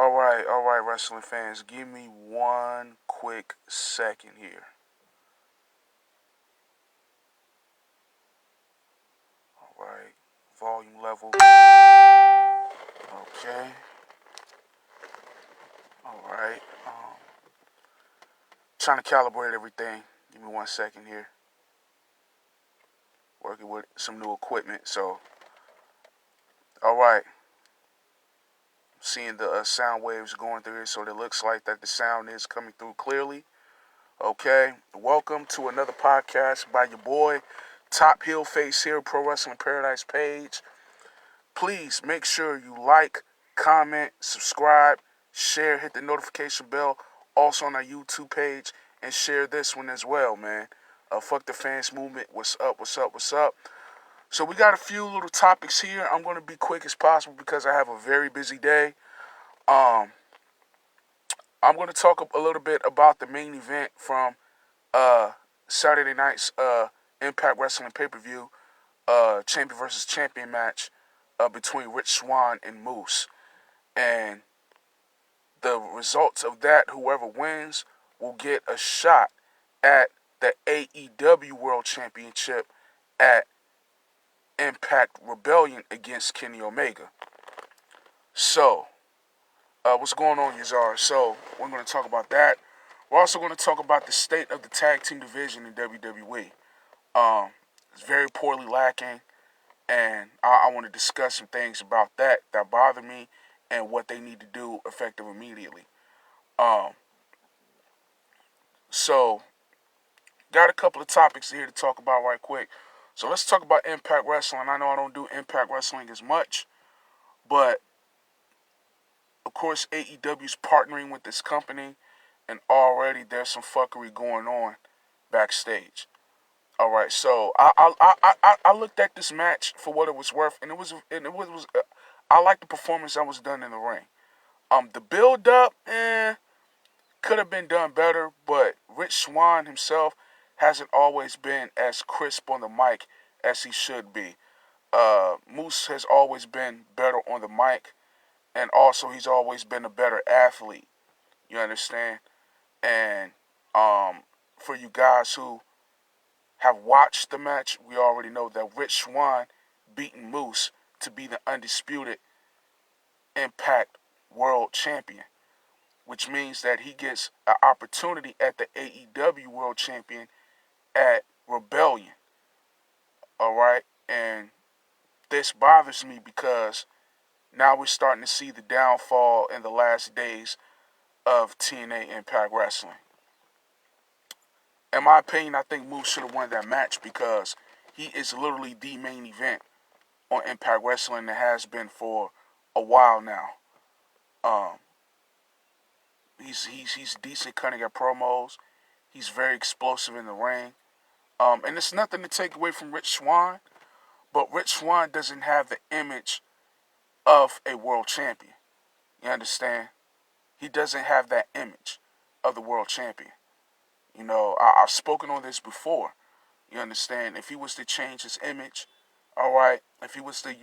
All right, wrestling fans. Give me one quick second here. All right, volume level. Okay. All right. Trying to calibrate everything. Give me 1 second here. Working with some new equipment. So, all right. Seeing the sound waves going through here, so it looks like that the sound is coming through clearly. Okay, welcome to another podcast by your boy, TopHeelFace here, Pro Wrestling Paradise page. Please make sure you like, comment, subscribe, share, hit the notification bell, also on our YouTube page, and share this one as well, man. Fuck the fans movement. What's up? What's up? What's up? So we got a few little topics here. I'm going to be quick as possible because I have a very busy day. Um, I'm going to talk a little bit about the main event from Saturday night's Impact Wrestling pay-per-view, champion versus champion match between Rich Swann and Moose. And the results of that, whoever wins, will get a shot at the AEW World Championship at Impact Rebellion against Kenny Omega. So, what's going on, Yazar? So, we're going to talk about that. We're also going to talk about the state of the Tag Team Division in WWE. It's very poorly lacking, and I want to discuss some things about that bother me and what they need to do effective immediately. So, got a couple of topics here to talk about right quick. So let's talk about Impact Wrestling. I know I don't do Impact Wrestling as much, but of course AEW is partnering with this company, and already there's some fuckery going on backstage. All right, so I looked at this match for what it was worth, and it was I like the performance that was done in the ring. The build up, could have been done better, but Rich Swann himself hasn't always been as crisp on the mic as he should be. Moose has always been better on the mic, and also he's always been a better athlete. You understand? And for you guys who have watched the match, we already know that Rich Swann beaten Moose to be the undisputed Impact World Champion, which means that he gets an opportunity at the AEW World Champion at Rebellion. All right, and this bothers me because now we're starting to see the downfall in the last days of TNA Impact Wrestling. In my opinion, I think Moose should have won that match because he is literally the main event on Impact Wrestling that has been for a while now. He's decent cutting at promos. He's very explosive in the ring. And it's nothing to take away from Rich Swann, but Rich Swann doesn't have the image of a world champion. You understand? He doesn't have that image of the world champion. You know, I've spoken on this before. You understand? If he was to change his image, all right, if he was to,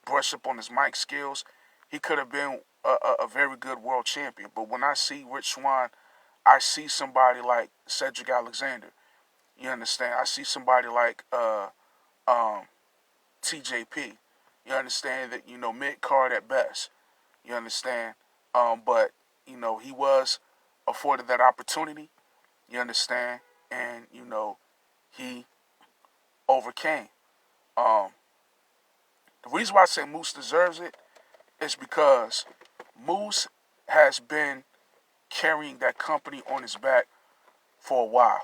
brush up on his mic skills, he could have been a very good world champion. But when I see Rich Swann, I see somebody like Cedric Alexander. You understand? I see somebody like TJP. You understand that, mid-card at best. You understand? But, he was afforded that opportunity. You understand? And, he overcame. The reason why I say Moose deserves it is because Moose has been carrying that company on his back for a while.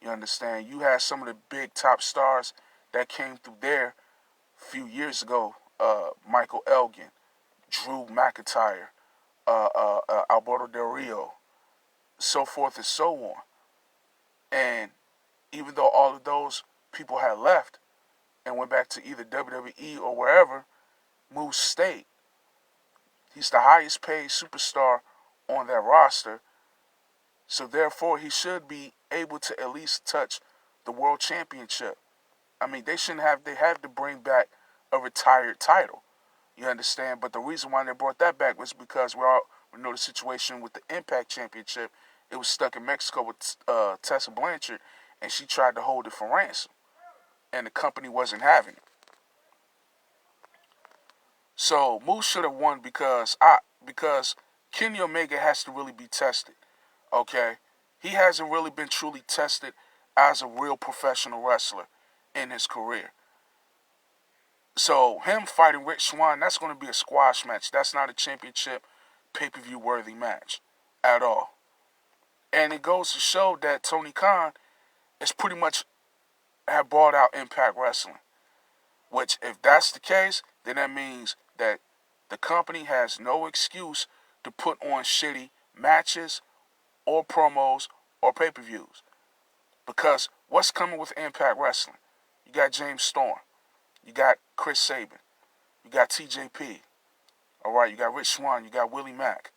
You understand? You had some of the big top stars that came through there a few years ago. Michael Elgin, Drew McIntyre, Alberto Del Rio, so forth and so on. And even though all of those people had left and went back to either WWE or wherever, Moose stayed. He's the highest paid superstar on that roster. So therefore, he should be able to at least touch the world championship. I mean, they had to bring back a retired title. You understand? But the reason why they brought that back was because we know the situation with the Impact Championship. It was stuck in Mexico with Tessa Blanchard, and she tried to hold it for ransom, and the company wasn't having it. So Moose should have won because Kenny Omega has to really be tested. Okay, he hasn't really been truly tested as a real professional wrestler in his career. So him fighting Rich Swann, that's going to be a squash match. That's not a championship pay-per-view worthy match at all. And it goes to show that Tony Khan is pretty much have bought out Impact Wrestling. Which, if that's the case, then that means that the company has no excuse to put on shitty matches or promos or pay-per-views. Because what's coming with Impact Wrestling? You got James Storm. You got Chris Sabin. You got TJP. All right, you got Rich Swann. You got Willie Mack.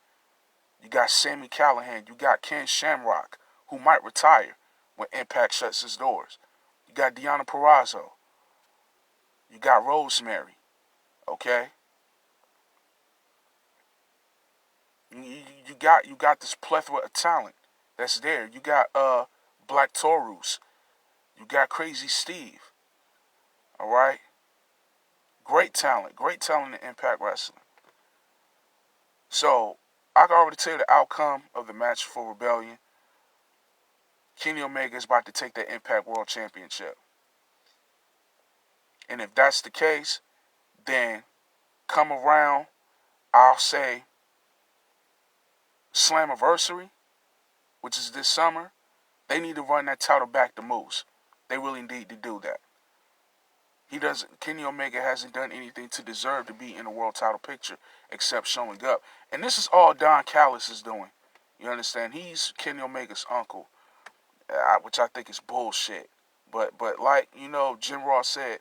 You got Sami Callihan. You got Ken Shamrock, who might retire when Impact shuts its doors. You got Deonna Purrazzo. You got Rosemary. Okay? You got this plethora of talent that's there. You got Black Taurus. You got Crazy Steve. All right? Great talent in Impact Wrestling. So, I can already tell you the outcome of the match for Rebellion. Kenny Omega is about to take that Impact World Championship. And if that's the case, then come around, I'll say, Slammiversary, which is this summer, they need to run that title back to Moose. They really need to do that. Kenny Omega hasn't done anything to deserve to be in the world title picture except showing up. And this is all Don Callis is doing. You understand? He's Kenny Omega's uncle, which I think is bullshit. But like, Jim Ross said,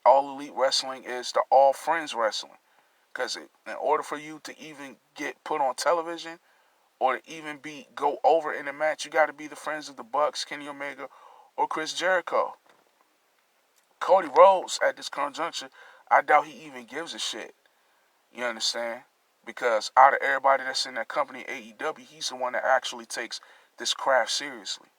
all elite wrestling is the all friends wrestling. Because in order for you to even get put on television or to even go over in a match, you got to be the friends of the Bucks, Kenny Omega, or Chris Jericho. Cody Rhodes, at this current juncture, I doubt he even gives a shit. You understand? Because out of everybody that's in that company, AEW, he's the one that actually takes this craft seriously.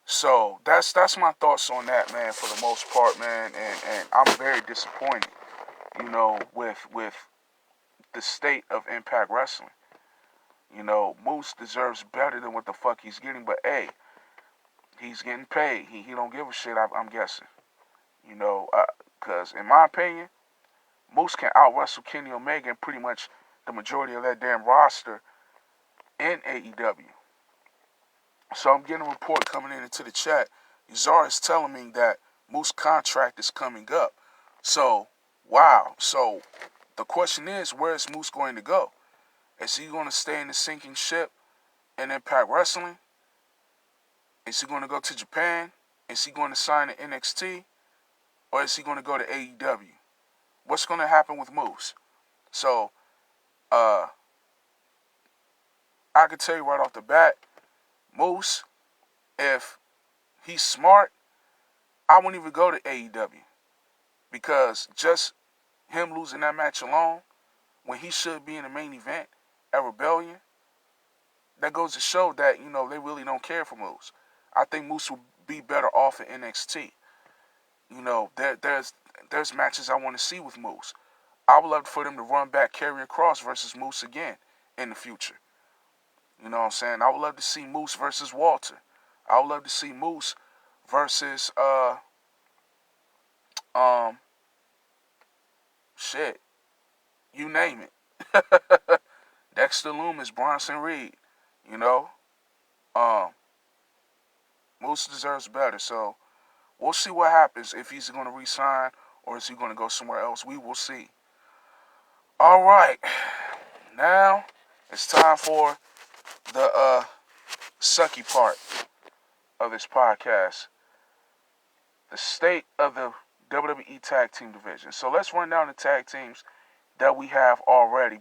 So that's my thoughts on that, man, for the most part, man. And I'm very disappointed, with the state of Impact Wrestling. Moose deserves better than what the fuck he's getting, but hey, he's getting paid. He don't give a shit, I'm guessing. Because in my opinion, Moose can out-wrestle Kenny Omega and pretty much the majority of that damn roster in AEW. So I'm getting a report coming into the chat. Uzar is telling me that Moose's contract is coming up. So, wow. So the question is, where is Moose going to go? Is he going to stay in the sinking ship in Impact Wrestling? Is he going to go to Japan? Is he going to sign to NXT? Or is he going to go to AEW? What's going to happen with Moose? So, I can tell you right off the bat, Moose, if he's smart, I wouldn't even go to AEW. Because just him losing that match alone, when he should be in the main event at Rebellion, that goes to show that, they really don't care for Moose. I think Moose would be better off in NXT. There's matches I want to see with Moose. I would love for them to run back Karrion Kross versus Moose again in the future. You know what I'm saying? I would love to see Moose versus Walter. I would love to see Moose versus you name it. Dexter Lumis, Bronson Reed. Moose deserves better. So we'll see what happens, if he's going to resign or is he going to go somewhere else. We will see. All right. Now it's time for the sucky part of this podcast. The state of the WWE Tag Team Division. So let's run down the tag teams that we have already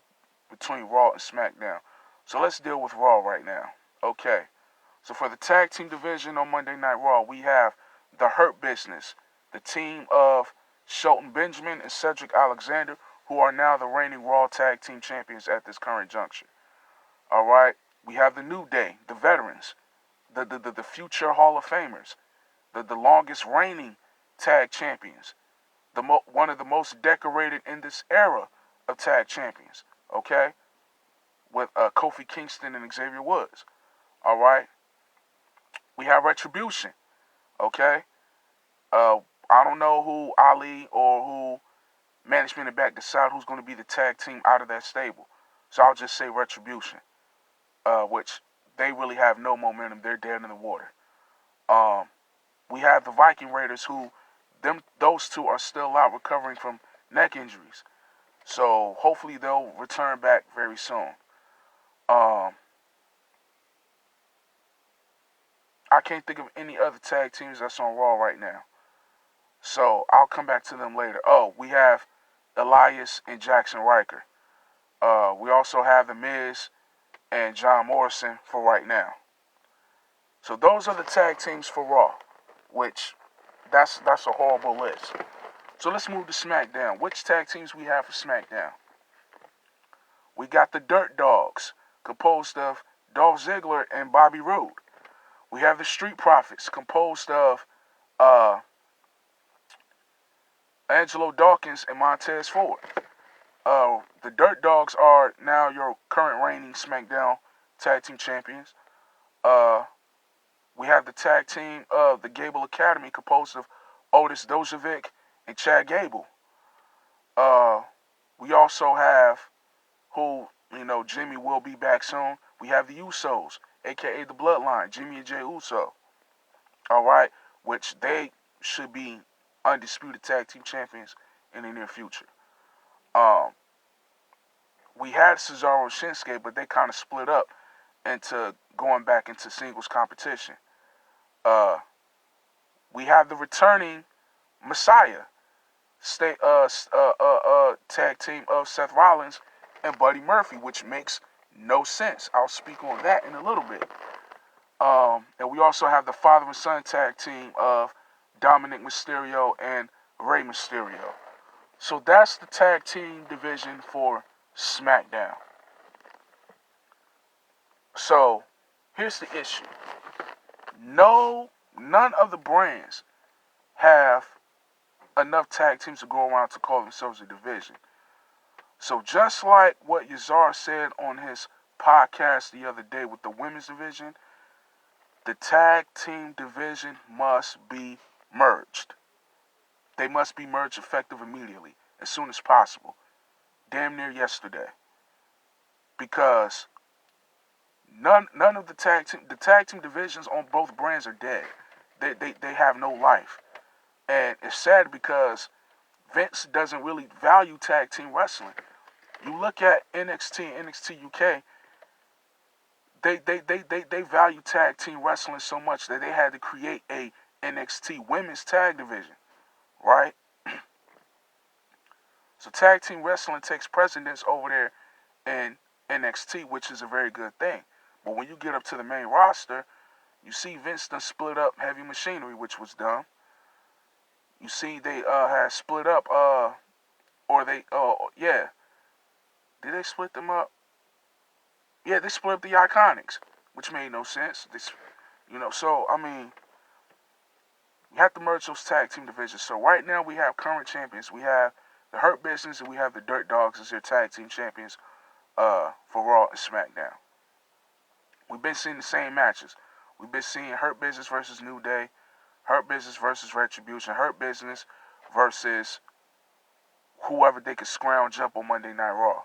between Raw and SmackDown. So let's deal with Raw right now. Okay. So for the Tag Team Division on Monday Night Raw, we have the Hurt Business, the team of Shelton Benjamin and Cedric Alexander, who are now the reigning Raw Tag Team Champions at this current juncture. All right, we have the New Day, the veterans, the future Hall of Famers, the longest reigning tag champions, one of the most decorated in this era of tag champions. Okay, with Kofi Kingston and Xavier Woods. All right, we have Retribution. Okay, I don't know who Ali or who management and back decide who's going to be the tag team out of that stable. So I'll just say Retribution, which they really have no momentum. They're dead in the water. We have the Viking Raiders, who those two are still out recovering from neck injuries. So hopefully they'll return back very soon. I can't think of any other tag teams that's on Raw right now. So I'll come back to them later. Oh, we have Elias and Jackson Riker. We also have The Miz and John Morrison for right now. So those are the tag teams for Raw, which that's a horrible list. So let's move to SmackDown. Which tag teams we have for SmackDown? We got the Dirt Dogs, composed of Dolph Ziggler and Bobby Roode. We have the Street Profits, composed of Angelo Dawkins and Montez Ford. The Dirt Dogs are now your current reigning SmackDown Tag Team Champions. We have the tag team of the Gable Academy, composed of Otis Dojovic and Chad Gable. We also have, Jimmy will be back soon. We have the Usos, a.k.a. the Bloodline, Jimmy and Jey Uso. All right, which they should be undisputed tag team champions in the near future. We had Cesaro and Shinsuke, but they kind of split up into going back into singles competition. We have the returning Messiah tag team of Seth Rollins and Buddy Murphy, which makes no sense. I'll speak on that in a little bit. And we also have the father and son tag team of Dominic Mysterio and Rey Mysterio. So that's the tag team division for SmackDown. So here's the issue. None of the brands have enough tag teams to go around to call themselves a division. So just like what Yazar said on his podcast the other day with the women's division, the tag team division must be merged. They must be merged effective immediately, as soon as possible. Damn near yesterday. Because none of the tag team divisions on both brands are dead. They have no life. And it's sad because Vince doesn't really value tag team wrestling. You look at NXT and NXT UK, they value tag team wrestling so much that they had to create a NXT women's tag division, right? So tag team wrestling takes precedence over there in NXT, which is a very good thing. But when you get up to the main roster, you see Vince done split up Heavy Machinery, which was dumb. You see they had split up, Did they split them up? Yeah, they split up the Iconics, which made no sense. So, you have to merge those tag team divisions. So right now we have current champions. We have the Hurt Business and we have the Dirt Dogs as their tag team champions for Raw and SmackDown. We've been seeing the same matches. We've been seeing Hurt Business versus New Day, Hurt Business versus Retribution, Hurt Business versus whoever they could scrounge up on Monday Night Raw.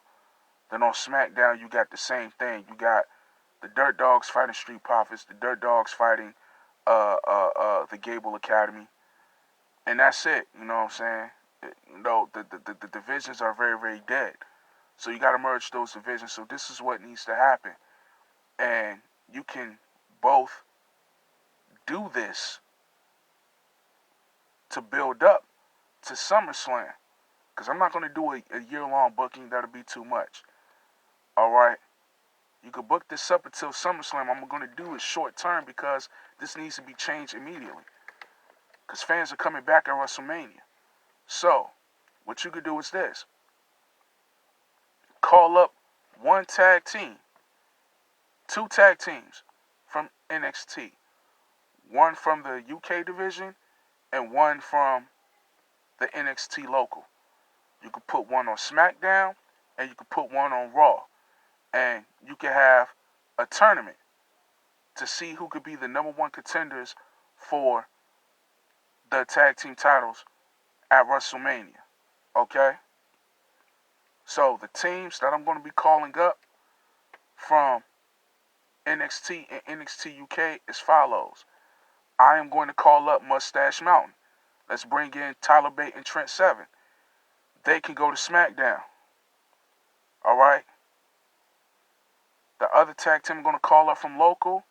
Then on SmackDown, you got the same thing. You got the Dirt Dogs fighting Street Profits, the Dirt Dogs fighting the Gable Academy, and that's it. You know what I'm saying? The divisions are very, very dead. So you got to merge those divisions. So this is what needs to happen, and you can both do this to build up to SummerSlam, because I'm not going to do a year-long booking. That'll be too much. All right? You could book this up until SummerSlam. I'm going to do it short-term because this needs to be changed immediately, because fans are coming back at WrestleMania. So, what you could do is this. Call up one tag team, two tag teams from NXT. One from the UK division and one from the NXT local. You could put one on SmackDown and you could put one on Raw. And you could have a tournament to see who could be the number one contenders for the tag team titles at WrestleMania. Okay? So the teams that I'm going to be calling up from NXT and NXT UK is follows. I am going to call up Mustache Mountain. Let's bring in Tyler Bate and Trent Seven. They can go to SmackDown. Alright? The other tag team I'm going to call up from local,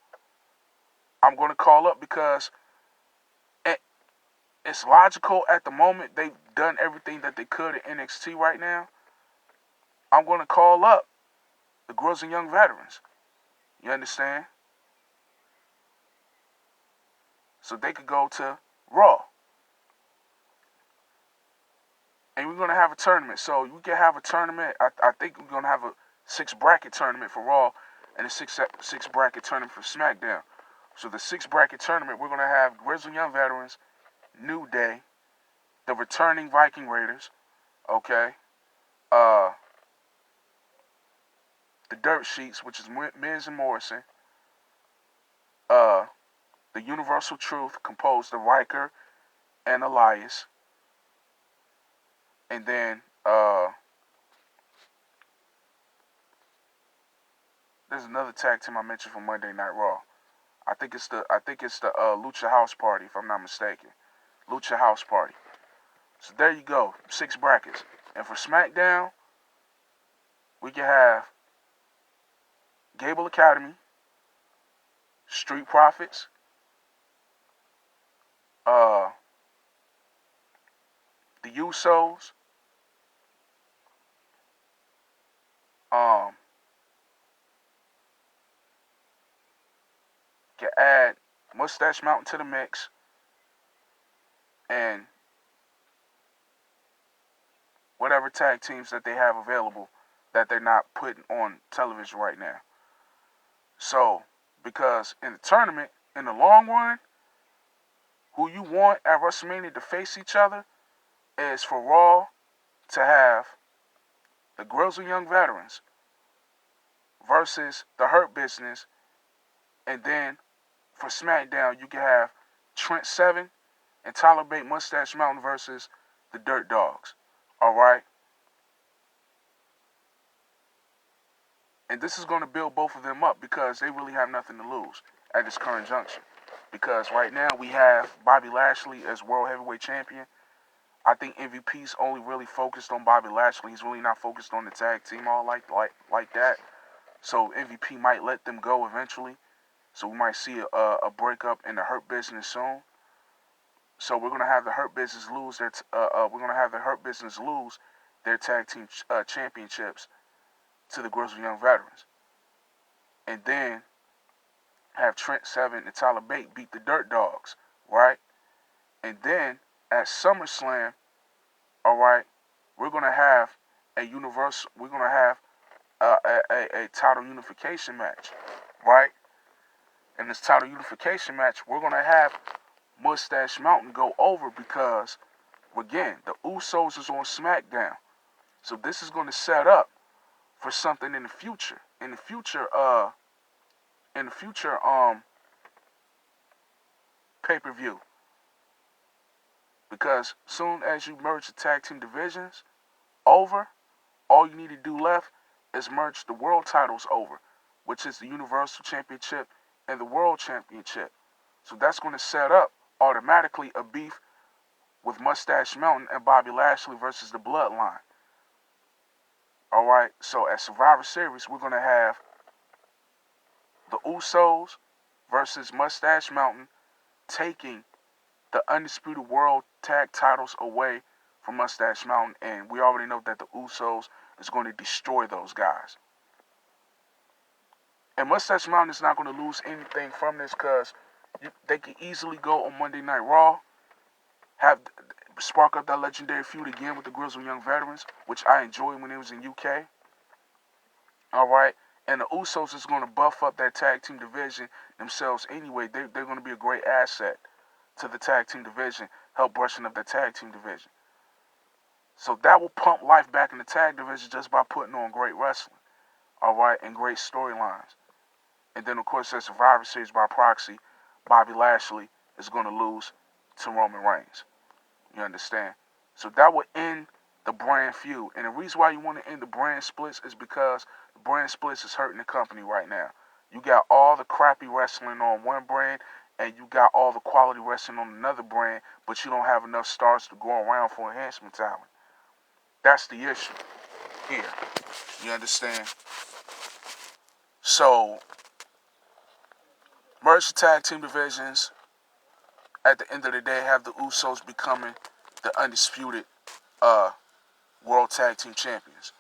I'm going to call up because it's logical at the moment. They've done everything that they could at NXT right now. I'm going to call up the Girls and Young Veterans. You understand? So they could go to Raw. And we're going to have a tournament. So you can have a tournament. I think we're going to have a 6-bracket tournament for Raw and a 6-bracket tournament for SmackDown. So the 6-bracket tournament, we're going to have Grizzly Young Veterans, New Day, the returning Viking Raiders, okay, the Dirt Sheets, which is Miz and Morrison, the Universal Truth, composed of Riker and Elias, and then there's another tag team I mentioned from Monday Night Raw. I think it's the Lucha House Party, if I'm not mistaken. Lucha House Party. So there you go, 6 brackets. And for SmackDown, we can have Gable Academy, Street Profits, the Usos, can add Mustache Mountain to the mix, and whatever tag teams that they have available that they're not putting on television right now. So, because in the tournament, in the long run, who you want at WrestleMania to face each other is for Raw to have the Girls and Young Veterans versus the Hurt Business, and then for SmackDown, you can have Trent Seven and Tyler Bate Mustache Mountain versus the Dirt Dogs. Alright? And this is going to build both of them up because they really have nothing to lose at this current juncture. Because right now we have Bobby Lashley as World Heavyweight Champion. I think MVP's only really focused on Bobby Lashley. He's really not focused on the tag team all like that. So MVP might let them go eventually. So we might see a breakup in the Hurt Business soon. So we're gonna have the Hurt Business lose their tag team championships to the Grizzly Young Veterans, and then have Trent Seven and Tyler Bate beat the Dirt Dogs, right? And then at SummerSlam, all right, we're gonna have a title unification match, right? In this title unification match, we're going to have Mustache Mountain go over because, again, the Usos is on SmackDown. So this is going to set up for something in the future. In the future pay-per-view. Because soon as you merge the tag team divisions over, all you need to do left is merge the world titles over, which is the Universal Championship and the World Championship. So that's going to set up automatically a beef with Mustache Mountain and Bobby Lashley versus the Bloodline. Alright, so at Survivor Series, we're going to have the Usos versus Mustache Mountain taking the Undisputed World Tag titles away from Mustache Mountain, and we already know that the Usos is going to destroy those guys. And Mustache Mountain is not going to lose anything from this because they can easily go on Monday Night Raw, spark up that legendary feud again with the Grizzled Young Veterans, which I enjoyed when it was in UK. All right. And the Usos is going to buff up that tag team division themselves anyway. They're going to be a great asset to the tag team division, help brushing up the tag team division. So that will pump life back in the tag division just by putting on great wrestling. All right. And great storylines. And then, of course, that Survivor Series by proxy, Bobby Lashley is going to lose to Roman Reigns. You understand? So that would end the brand feud. And the reason why you want to end the brand splits is because the brand splits is hurting the company right now. You got all the crappy wrestling on one brand, and you got all the quality wrestling on another brand, but you don't have enough stars to go around for enhancement talent. That's the issue here. You understand? So, merge the tag team divisions. At the end of the day, have the Usos becoming the undisputed World Tag Team Champions.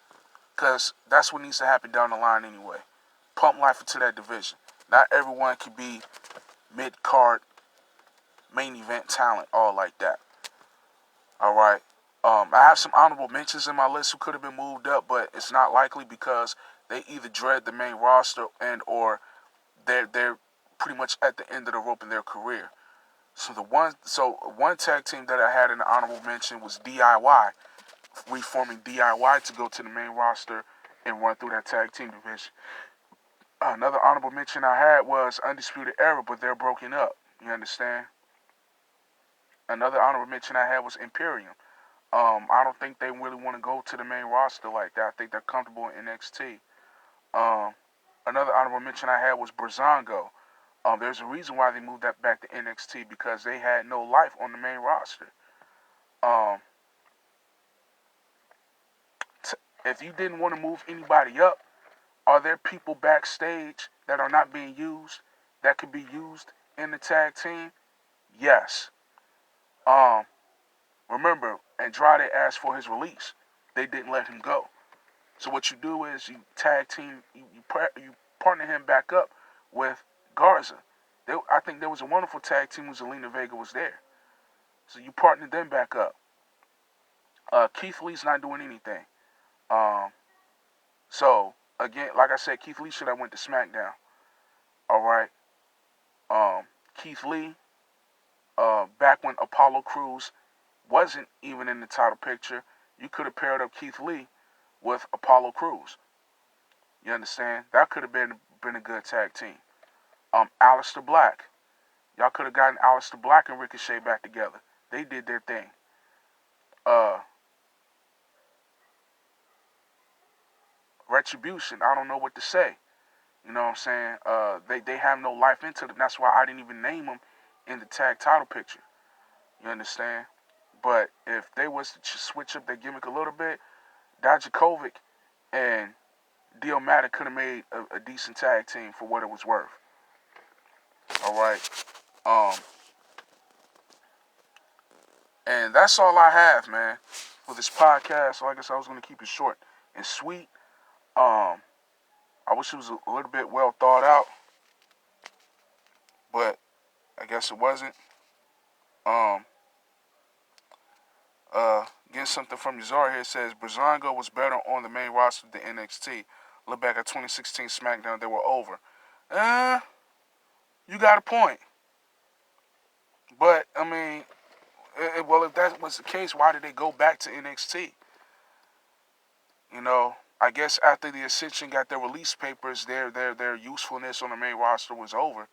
Because that's what needs to happen down the line anyway. Pump life into that division. Not everyone can be mid-card, main event talent, all like that. All right. I have some honorable mentions in my list who could have been moved up, but it's not likely because they either dread the main roster and or they're pretty much at the end of the rope in their career. So one tag team that I had in the honorable mention was DIY, reforming DIY to go to the main roster and run through that tag team division. Another honorable mention I had was Undisputed Era, but they're broken up. You understand? Another honorable mention I had was Imperium. I don't think they really want to go to the main roster like that. I think they're comfortable in NXT. Another honorable mention I had was Breezango. There's a reason why they moved that back to NXT because they had no life on the main roster. If you didn't want to move anybody up, are there people backstage that are not being used that could be used in the tag team? Yes. Remember, Andrade asked for his release. They didn't let him go. So what you do is you tag team, you partner him back up with Garza. I think there was a wonderful tag team when Zelina Vega was there. So you partner them back up. Keith Lee's not doing anything. So, again, like I said, Keith Lee should have went to SmackDown. All right. Keith Lee, back when Apollo Crews wasn't even in the title picture, you could have paired up Keith Lee with Apollo Crews. You understand? That could have been a good tag team. Aleister Black. Y'all could have gotten Aleister Black and Ricochet back together. They did their thing. Retribution. I don't know what to say. You know what I'm saying? They have no life into them. That's why I didn't even name them in the tag title picture. You understand? But if they was to switch up their gimmick a little bit, Dijakovic and Dio-Matic could have made a decent tag team for what it was worth. All right. And that's all I have, man, for this podcast. Like I said, I was going to keep it short and sweet. I wish it was a little bit well thought out, but I guess it wasn't. Getting something from Yazar here, says Breezango was better on the main roster than NXT. Look back at 2016 SmackDown, they were over. You got a point. But, I mean, well, if that was the case, why did they go back to NXT? You know, I guess after the Ascension got their release papers, their usefulness on the main roster was over.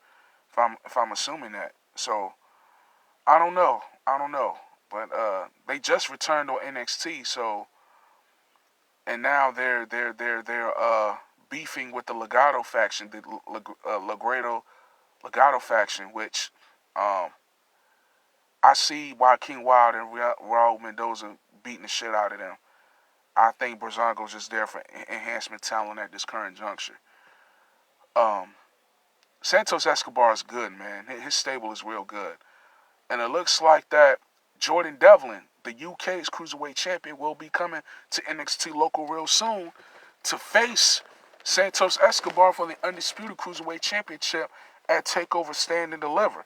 If I'm assuming that. So, I don't know. But they just returned on NXT, so, and now they're beefing with the Legado faction, the Legado faction, which I see Joaquin Wilde and Raul Mendoza beating the shit out of them. I think Breezango's just there for enhancement talent at this current juncture. Santos Escobar is good, man. His stable is real good. And it looks like that Jordan Devlin, the UK's Cruiserweight Champion, will be coming to NXT local real soon to face Santos Escobar for the Undisputed Cruiserweight Championship at TakeOver Stand and Deliver.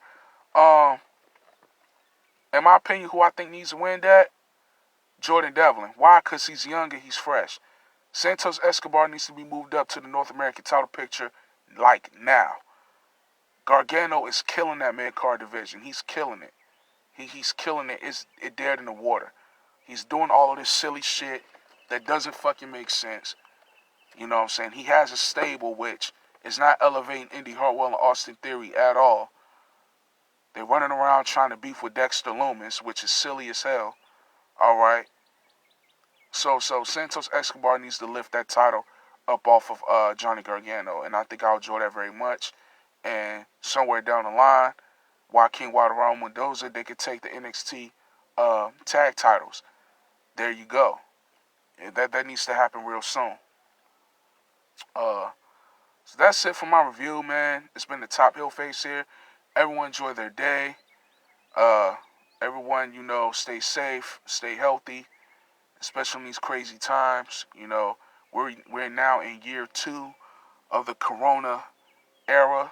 In my opinion, who I think needs to win that? Jordan Devlin. Why? Because he's young and he's fresh. Santos Escobar needs to be moved up to the North American title picture like now. Gargano is killing that mid-card division. He's killing it. He's killing it. It's dead in the water. He's doing all of this silly shit that doesn't fucking make sense. You know what I'm saying? He has a stable which is not elevating Indy Hartwell and Austin Theory at all. They're running around trying to beef with Dexter Lumis, which is silly as hell. Alright? So Santos Escobar needs to lift that title up off of Johnny Gargano. And I think I'll enjoy that very much. And somewhere down the line, Joaquin Guadarrama Mendoza, they could take the NXT tag titles. There you go. That needs to happen real soon. So that's it for my review, man. It's been the TopHeelFace here. Everyone enjoy their day. Everyone, stay safe, stay healthy, especially in these crazy times. We're now in year 2 of the Corona era,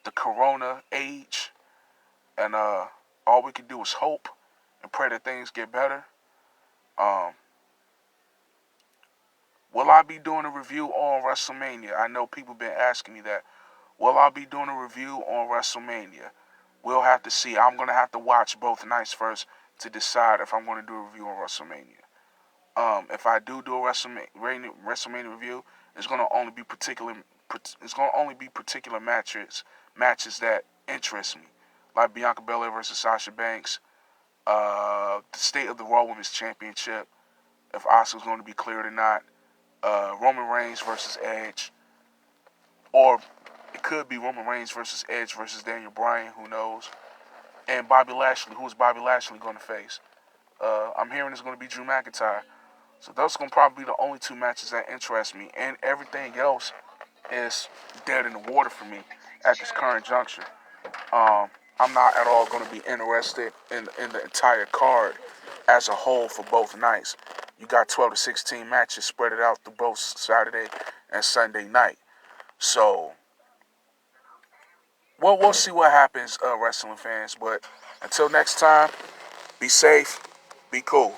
the Corona age, and all we can do is hope and pray that things get better. Will I be doing a review on WrestleMania? I know people been asking me that. Will I be doing a review on WrestleMania? We'll have to see. I'm going to have to watch both nights first to decide if I'm going to do a review on WrestleMania. If I do a WrestleMania review, it's going to only be particular matches that interest me, like Bianca Belair versus Sasha Banks, the state of the Raw Women's Championship, if Asuka's going to be cleared or not, Roman Reigns versus Edge, or it could be Roman Reigns versus Edge versus Daniel Bryan, who knows, and Bobby Lashley. Who is Bobby Lashley going to face? I'm hearing it's going to be Drew McIntyre. So those are going to probably be the only 2 matches that interest me, and everything else is dead in the water for me at this current juncture. I'm not at all going to be interested in the entire card as a whole for both nights. You got 12 to 16 matches spread it out through both Saturday and Sunday night. So, we'll see what happens, wrestling fans. But until next time, be safe, be cool.